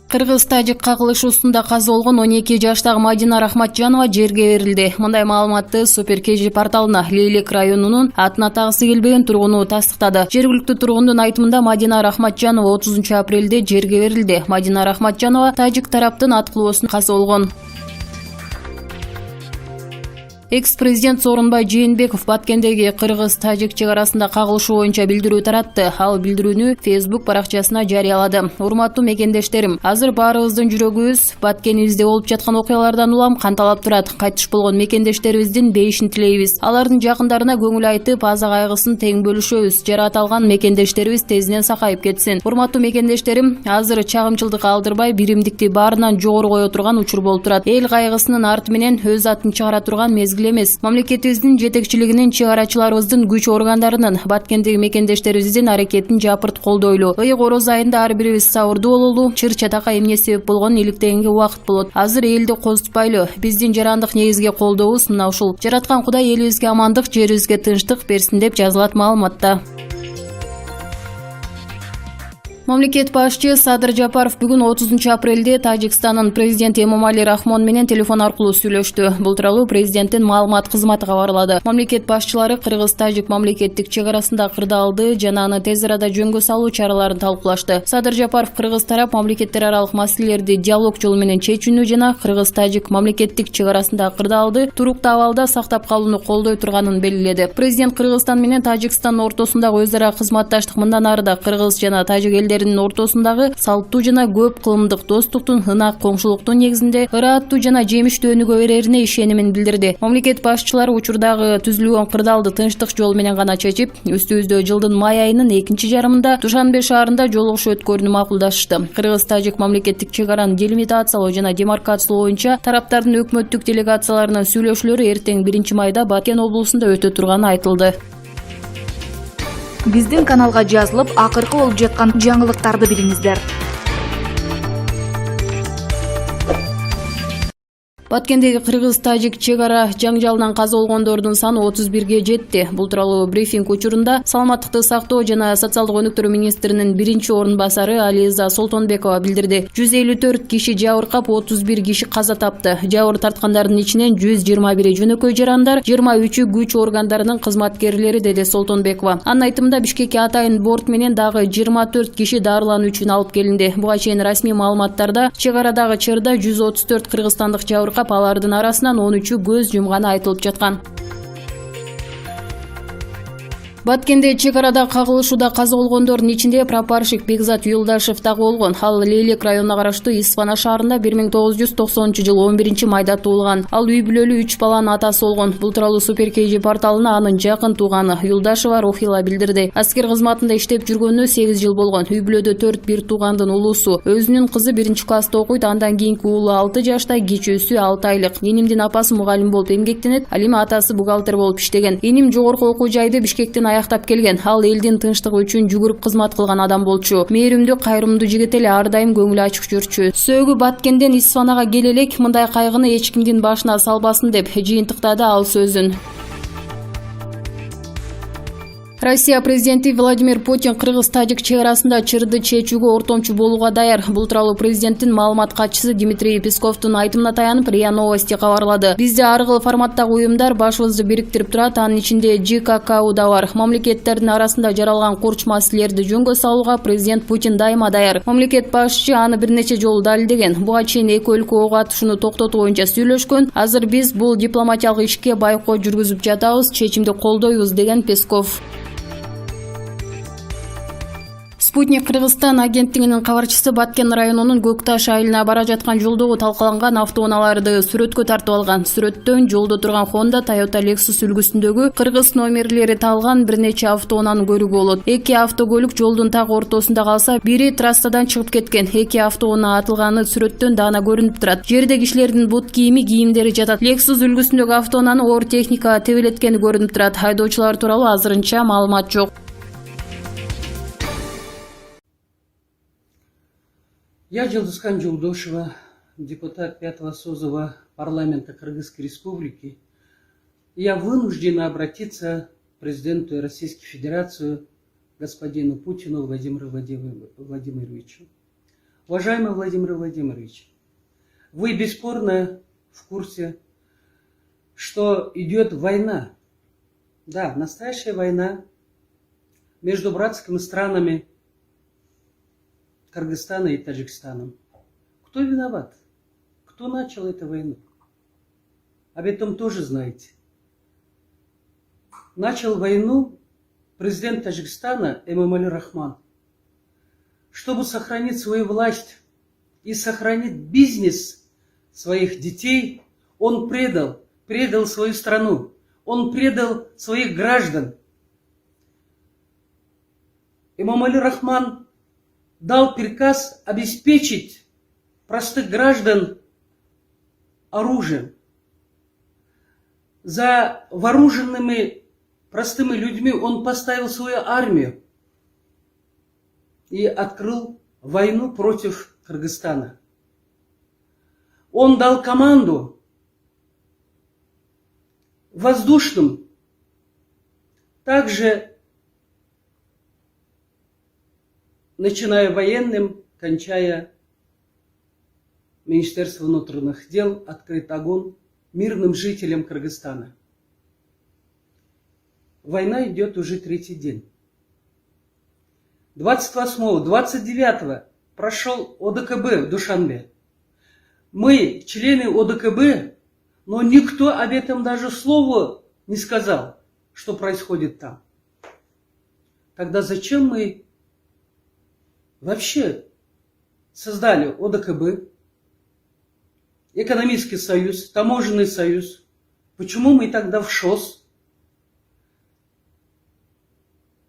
Кыргыз-тажик кагылышуусунда каза болгон 12 жаштагы Мадина Рахматжанова жерге берилди. Мындай маалыматты Супер KG порталына Лейлек районунун атын атагысы келбеген тургуну тастыктады. Жергиликтүү тургундун айтымында Мадина Рахматжанова 30 апрелде жерге берилди. Мадина Рахматжанова тажик тараптын аткылоосуна каза болгон. Экс-президент Сооронбай Жээнбеков Баткендеги кыргыз-тажик чек арасында кагылышуу боюнча билдирүү таратты. Ал билдирүүнү Facebook баракчасына жарыялады. Урматтуу мекендештерим, азыр баарыбыздын жүрөгүбүз Баткенибизде болуп жаткан окуялардан улам канталап турат. Кайтыш болгон мекендештерибиздин бейишин тилейбиз. Алардын жакындарына көңүл айтып, аза кайгысын тең бөлүшөбүз. Жараталган мекендештерибиз тезинен сакайып кетсин. Урматтуу мекендештерим, азыр чагымчылдык алдырбай, биримдикти баарынан жогору кое турган учур болуп турат. Эл кайгысынын арты менен өз атын чыгара турган мезгил эмес. Мамлекетибиздин жетекчилигинин, чек арачыларыбыздын, күч органдарынын, Баткендеги мекендештерибиздин аракетин жапырт колдойлу. Ыйык ороз айында ар бирибиз сабырдуу бололу. Чыр-чатакка эмне себеп болгонун иликтегенге убакыт болот. Азыр элди козутпайлы. Биздин жарандык негизге колдообуз мына ушул. Жараткан Кудай элибизге амандык, жерибизге тынчтык берсин деп жазылат маалыматта. Мамлекет башчы Садыр Жапаров бүгүн 30 апрелде Тажикстандын президенти Эмомали Рахмон менен телефон аркылуу сүйлөштү. Бул тууралуу президенттин маалымат кызматы кабарлады. Мамлекет башчылары кыргыз-тажик мамлекеттик чек арасында кырдаалды жана аны тез арада жөнгө салуу чараларын талкуулашты. Садыр Жапаров кыргыз тарап мамлекеттер аралык маселелерди диалог жолу менен чечүүнү жана кыргыз-тажик мамлекеттик чек арасында кырдаалды туруктуу абалда сактап калууну колдой турганын белгиледи. Президент Кыргызстан менен Тажикстандын ортосундагы өз ара кызматташтык мындан ары да кыргыз жана тажик ортосундагы салттуу жана көп кылымдык достуктун, ынак коңшулуктун негизинде ырааттуу жана жемиштүү өнүгө берерине ишенимин билдирди. Мамлекет башчылары учурдагы түзүлгөн кырдаалды тынчтык жол менен гана чечип, үстүбүздө жылдын май айынын экинчи жарымында Душанбе шаарында жолугушуу өткөрүүнү макулдашты. Кыргыз-тажик мамлекеттик чек араны делимитациялоо жана демаркациялоо боюнча тараптардын өкмөттүк делегацияларынын сүйлөшүүлөрү эртең 1 майда Баткен облусунда өтө турганы айтылды. Биздин каналга жазылып, акыркы болуп жаткан жаңылыктарды билиңиздер. Баткендеги кыргыз-тажик чек ара жаңжалынан каза болгондордун саны 31ге жетти. Бул тууралуу брифинг учурунда Саламаттыкты сактоо жана социалдык өнүктүрүү министринин биринчи орун басары Ализа Солтонбекова билдирди. 154 киши жабыркап, 31 киши каза тапты. Жабыр тарткандардын ичинен 121 жөнөкөй жарандар, 23 күч органдарынын кызматкерлери, деди Солтонбекова. Анын айтымында Бишкекке атайын борт менен дагы 24 киши дарылануу үчүн алып келинди. Буга чейин расмий маалыматтарда чек арадагы чырда 134 кыргызстандык жабыркап, алардын арасынан 13 көз жумганы айтылып жаткан. Баткенде чек арада кагылышууда каза болгондордун ичинде прапорщик Бекзат Юлдашев дагы болгон. Ал Лейлек районуна караштуу Исфана шаарында 1990-жылы 11 майда туулган. Ал үй бүлөлүү 3 баланын атасы болгон. Бул тууралуу Супер KG порталына анын жакын тууганы Юлдашева Рухила билдирди. Аскер кызматында иштеп жүргөнүнө 8 жыл болгон. Үй бүлөдө 4 бир туугандын улуусу. Өзүнүн кызы 1-класста окуйт, андан кийинки уулу 6 жашта, кичүүсү 6 айлык. Энимдин апасы мугалим болуп эмгектенет, ал эми атасы бухгалтер болуп иштеген. Эним жогорку окуу жайды Бишкектен аяктап келген. Ал элдин тынчтыгы үчүн жүгүрүп кызмат кылган адам болчу. Мээримдүү, кайрымдуу жигит эле, ар дайым көңүлү ачык жүрчү. Сөөгү Баткенден Исфанага келе элек, мындай кайгыны эч кимдин башына салбасын деп жыйынтыктады ал сөзүн. Россия президенти Владимир Путин кыргыз-тажик чек арасында чырды чечүүгө ортомчу болууга даяр. Бул тууралуу президенттин маалымат катчысы Дмитрий Песковдун айтымына таянып РИА Новости кабарлады. Бизде ар кыл форматтагы уюмдар башыбызды бириктирип турат, анын ичинде ЖККУ да бар. Мамлекеттердин арасында жаралган курч маселелерди жөнгө салууга президент Путин дайыма даяр. Мамлекет башчы аны бир нече жолу далилдеген. Буга чейин эки өлкө ок атышууну токтотуу боюнча сүйлөшкөн. Азыр биз бул дипломатиялык ишке байкоо жүргүзүп жатабыз, чечимди колдойбуз, деген Песков. Спутник Кыргызстан агенттигинин кабарчысы Баткен районунун Көкташ айылына бара жаткан жолдогу талкаланган автоунааларды сүрөткө тартып алган. Сүрөттөн жолдо турган Honda, Toyota Lexus үлгүсүндөгү кыргыз номерлери талган бир нече автоунааны көрүүгө болот. Эки автокөлүк жолдун так ортосунда калса, бири трассадан чыгып кеткен. Эки автоунаа атылганы сүрөттөн даана көрүнүп турат. Жерде кишилердин бут кийимдери жатат. Lexus үлгүсүндөгү автоунааны оор техника тебелеткени көрүнүп турат. Айдоочулар тууралуу азырынча маалымат жок. Я, Жылдызхан Жолдошева, депутат 5-го созыва парламента Кыргызской Республики, я вынуждена обратиться к президенту Российской Федерации, господину Путину Владимиру Владимировичу. Уважаемый Владимир Владимирович, вы бесспорно в курсе, что идет война. Да, настоящая война между братскими странами Кыргызстана и Таджикистаном. Кто виноват? Кто начал эту войну? Об этом тоже знаете. Начал войну президент Таджикистана Эмомали Рахмон. Чтобы сохранить свою власть и сохранить бизнес своих детей, он предал свою страну, он предал своих граждан. Эмомали Рахмон дал приказ обеспечить простых граждан оружием. За вооруженными простыми людьми он поставил свою армию и открыл войну против Кыргызстана. Он дал команду воздушным, также начиная военным, кончая Министерством внутренних дел, открыть огонь мирным жителям Кыргызстана. Война идет уже третий день. 28-го, 29-го прошел ОДКБ в Душанбе. Мы, члены ОДКБ, но никто об этом даже слова не сказал, что происходит там. Тогда зачем мы вообще создали ОДКБ, экономический союз, таможенный союз? Почему мы тогда в ШОС?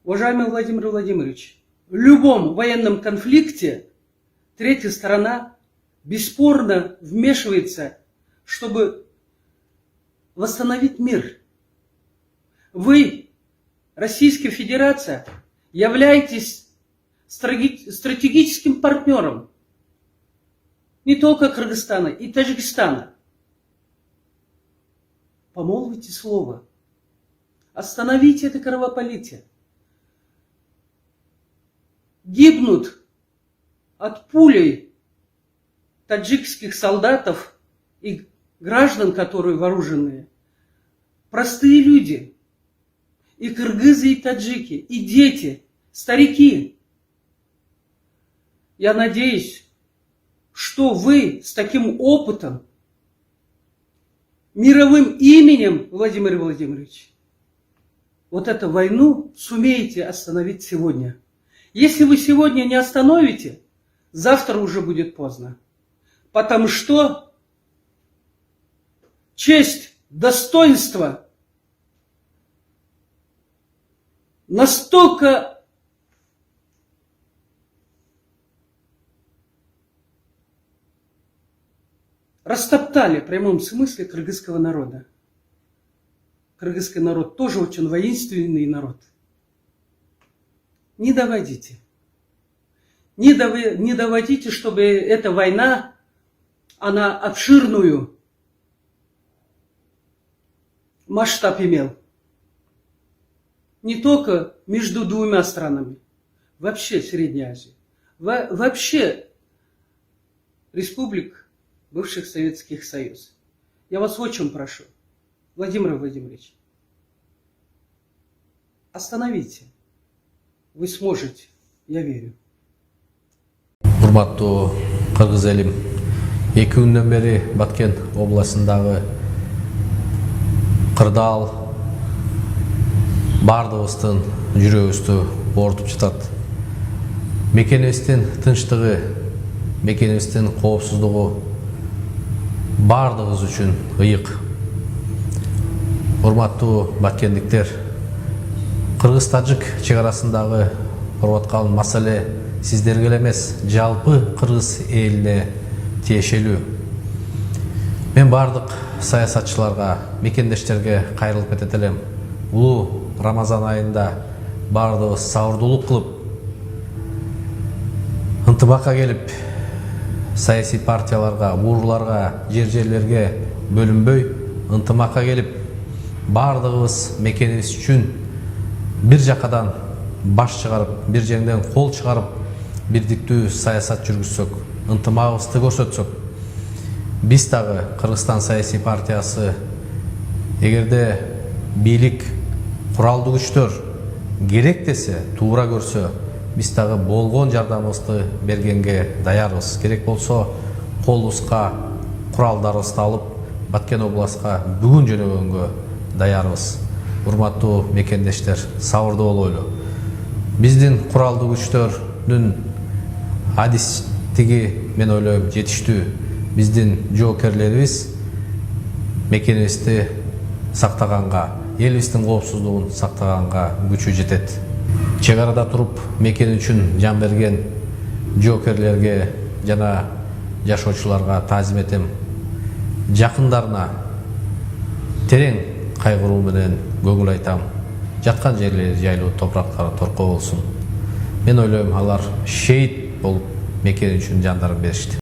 Уважаемый Владимир Владимирович, в любом военном конфликте третья сторона бесспорно вмешивается, чтобы восстановить мир. Вы, Российская Федерация, являетесь стратегическим партнером не только Кыргызстана и Таджикистана. Помолвите слово. Остановите это кровопролитие. Гибнут от пулей таджикских солдатов и граждан, которые вооруженные, простые люди, и кыргызы, и таджики, и дети, старики. Я надеюсь, что вы с таким опытом, мировым именем, Владимир Владимирович, вот эту войну сумеете остановить сегодня. Если вы сегодня не остановите, завтра уже будет поздно. Потому что честь, достоинство настолько растоптали в прямом смысле кыргызского народа. Кыргызский народ тоже очень воинственный народ. Не доводите. Не доводите, чтобы эта война, она обширную масштаб имел. Не только между двумя странами, вообще Средней Азии, вообще республик бывших Советских Союзов. Я вас очень прошу, Владимир Владимирович, остановите. Вы сможете, я верю. Урматтуу кыргыз элим, 2 күндөн бери Баткен областындагы кырдаал бардыгыбыздын жүрөгүбүздү оорутуп жатат. Мекенибиздин тынчтыгы, мекенибиздин коопсуздугу бардыгыбыз үчүн ыйык. Урматтуу баткендиктер, кыргыз-тажик чек арасындагы болуп аткан маселе сиздерге эле эмес, жалпы кыргыз элине тиешелүү. Мен бардык саясатчыларга, мекендештерге кайрылып кетет элем. Улуу Рамазан айында бардыгыбыз сабырдуулук кылып, ынтымакка келип, саясий партияларга, урууларга, жерлерге бөлүнбөй, ынтымакка келип, бардыгыбыз мекенибиз үчүн бир жакадан баш чыгарып, бир жерден кол чыгарып, бирдиктүү саясат жүргүзсөк, ынтымагыбызды көрсөтсөк, биз дагы Кыргызстан саясий партиясы эгерде бийлик, куралдуу күчтөр керек десе, туура көрсө, биз дагы болгон жардамыбызды бергенге даярбыз. Керек болсо, колубузга куралдарыбызды алып, Баткен областка бүгүн жөнөгөнгө даярбыз. Урматтуу мекендештер, сабырдуу болойлу. Биздин куралдуу күчтөрдүн адистиги, мен ойлойм, жетиштүү. Биздин жоокерлерибиз мекенибизди сактаганга, элибиздин коопсуздугун сактаганга күчү жетет. Чек арада туруп мекен үчүн жан берген жоокерлерге жана жашоочуларга таазим этем. Жакындарына терең кайгыруу менен көңүл айтам. Жаткан жерлери жайлуу, топурактары торко болсун. Мен ойлойм, алар шейит болуп мекен үчүн жандарын беришти.